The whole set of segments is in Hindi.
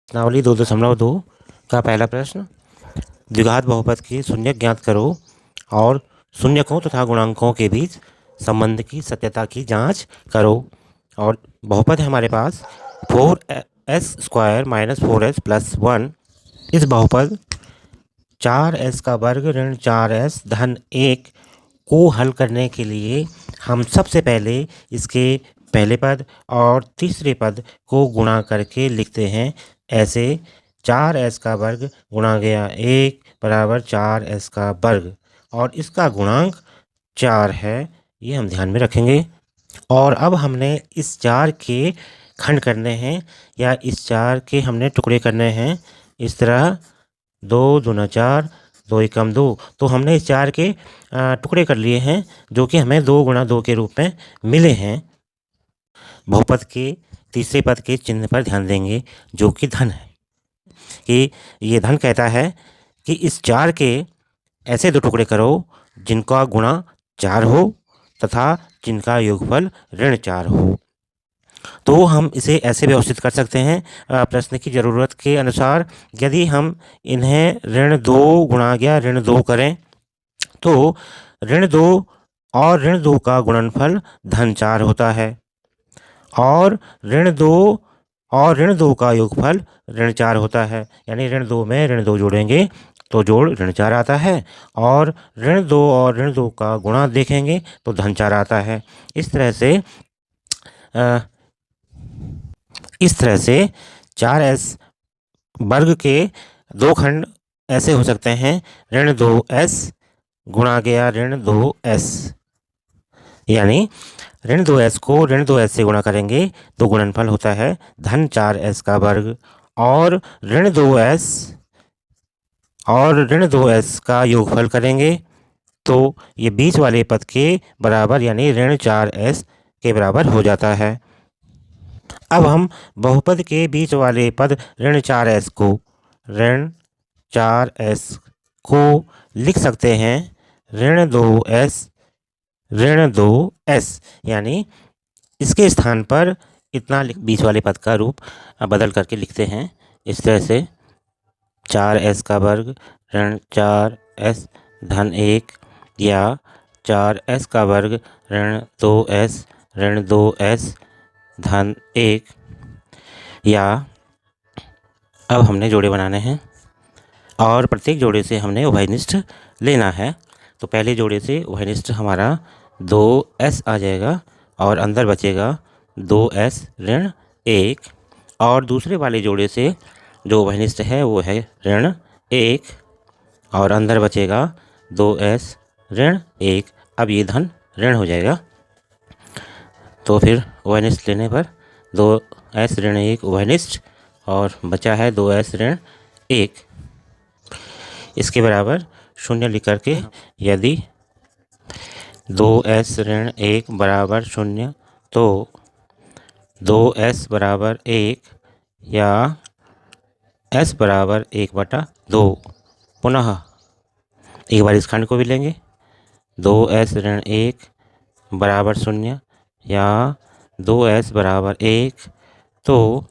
प्रश्नावली 2.2 का पहला प्रश्न, द्विघात बहुपद के शून्यक ज्ञात करो और शून्यकों तथा गुणांकों के बीच संबंध की सत्यता की जांच करो। और बहुपद है हमारे पास 4s² - 4s + 1। इस बहुपद 4s का वर्ग ऋण 4s धन 1 को हल करने के लिए हम सबसे पहले इसके पहले पद और तीसरे पद को गुणा करके लिखते हैं। ऐसे 4s का वर्ग गुणा गया 1 बराबर 4s का वर्ग, और इसका गुणांक 4 है, ये हम ध्यान में रखेंगे। और अब हमने इस 4 के खंड करने हैं, या इस 4 के हमने टुकड़े करने हैं। इस तरह 2 दूना 4, 2 एकम 2। तो हमने इस 4 के टुकड़े कर लिए हैं, जो कि हमें 2 गुणा 2 के रूप में मिले हैं। बहुपद के तीसरे पद के चिन्ह पर ध्यान देंगे, जो कि धन है। कि ये धन कहता है कि इस 4 के ऐसे 2 टुकड़े करो जिनका गुणा 4 हो तथा जिनका योगफल ऋण 4 हो। तो हम इसे ऐसे व्यवस्थित कर सकते हैं प्रश्न की ज़रूरत के अनुसार। यदि हम इन्हें ऋण 2 गुणा गया ऋण 2 करें, तो ऋण 2 और ऋण 2 का गुणनफल धन 4 होता है, और ऋण 2 और ऋण 2 का योगफल ऋण 4 होता है। यानी ऋण 2 में ऋण 2 जोड़ेंगे तो जोड़ ऋण 4 आता है, और ऋण 2 और ऋण 2 का गुणा देखेंगे तो धन 4 आता है। इस तरह से 4s वर्ग के 2 खंड ऐसे हो सकते हैं, ऋण 2s गुणा गया ऋण 2s। यानी ऋण 2s को ऋण 2s से गुणा करेंगे तो गुणनफल होता है धन 4s का वर्ग, और ऋण 2s का योगफल करेंगे तो ये बीच वाले पद के बराबर यानी ऋण 4s के बराबर हो जाता है। अब हम बहुपद के बीच वाले पद ऋण 4s को लिख सकते हैं ऋण 2s, यानी इसके स्थान पर इतना बीच वाले पद का रूप बदल करके लिखते हैं। इस तरह से 4s का वर्ग ऋण 4s धन 1, या 4s का वर्ग ऋण 2s धन 1। या अब हमने जोड़े बनाने हैं, और प्रत्येक जोड़े से हमने उभयनिष्ठ लेना है। तो पहले जोड़े से उभयनिष्ठ हमारा 2s आ जाएगा, और अंदर बचेगा 2s ऋण 1, और दूसरे वाले जोड़े से जो उभयनिष्ठ है वो है ऋण 1, और अंदर बचेगा 2s ऋण 1। अब ये धन ऋण हो जाएगा। तो फिर उभयनिष्ठ लेने पर 2s ऋण 1 उभयनिष्ठ, और बचा है 2s ऋण 1। इसके बराबर शून्य लिख करके यदि 2s ऋण 1 बराबर 0, तो 2s बराबर 1 या s बराबर 1/2। पुनः एक बार इस खंड को भी लेंगे, 2s ऋण 1 बराबर 0 या 2s बराबर 1, तो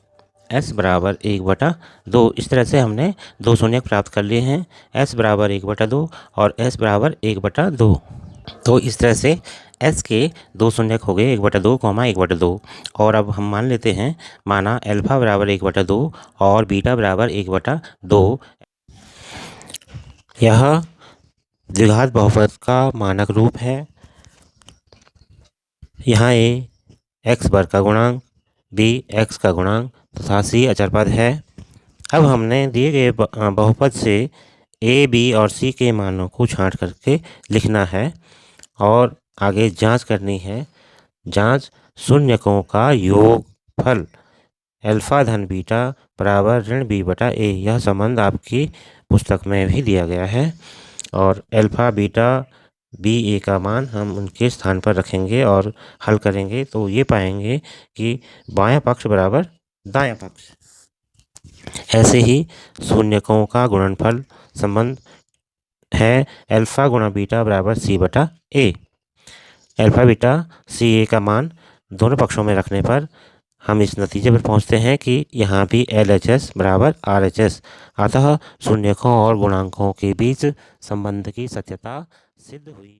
s बराबर 1/2। इस तरह से हमने 2 शून्यक प्राप्त कर लिए हैं, s बराबर 1/2 और s बराबर 1/2। तो इस तरह से s के 2 शून्यक हो गए 1/2, 1/2। और अब हम मान लेते हैं, माना अल्फा बराबर 1/2 और बीटा बराबर 1/2। यह द्विघात बहुपद का मानक रूप है। यहाँ a x वर्ग का गुणांक, b x का गुणांक तथा c अचर पद है। अब हमने दिए गए बहुपद से a, b और c के मानों को छांट करके लिखना है, और आगे जांच करनी है। जांच शून्यकों का योगफल अल्फा धन बीटा बराबर ऋण b/a। यह संबंध आपकी पुस्तक में भी दिया गया है, और अल्फा बीटा b a का मान हम उनके स्थान पर रखेंगे और हल करेंगे तो ये पाएंगे कि बायां पक्ष बराबर दायां पक्ष। ऐसे ही शून्यकों का गुणनफल संबंध है अल्फा गुणा बीटा बराबर c/a। Alpha beta c a का मान दोनों पक्षों में रखने पर हम इस नतीजे पर पहुंचते हैं कि यहाँ भी LHS बराबर RHS, अतः शून्यकों और गुणांकों के बीच संबंध की सत्यता सिद्ध हुई।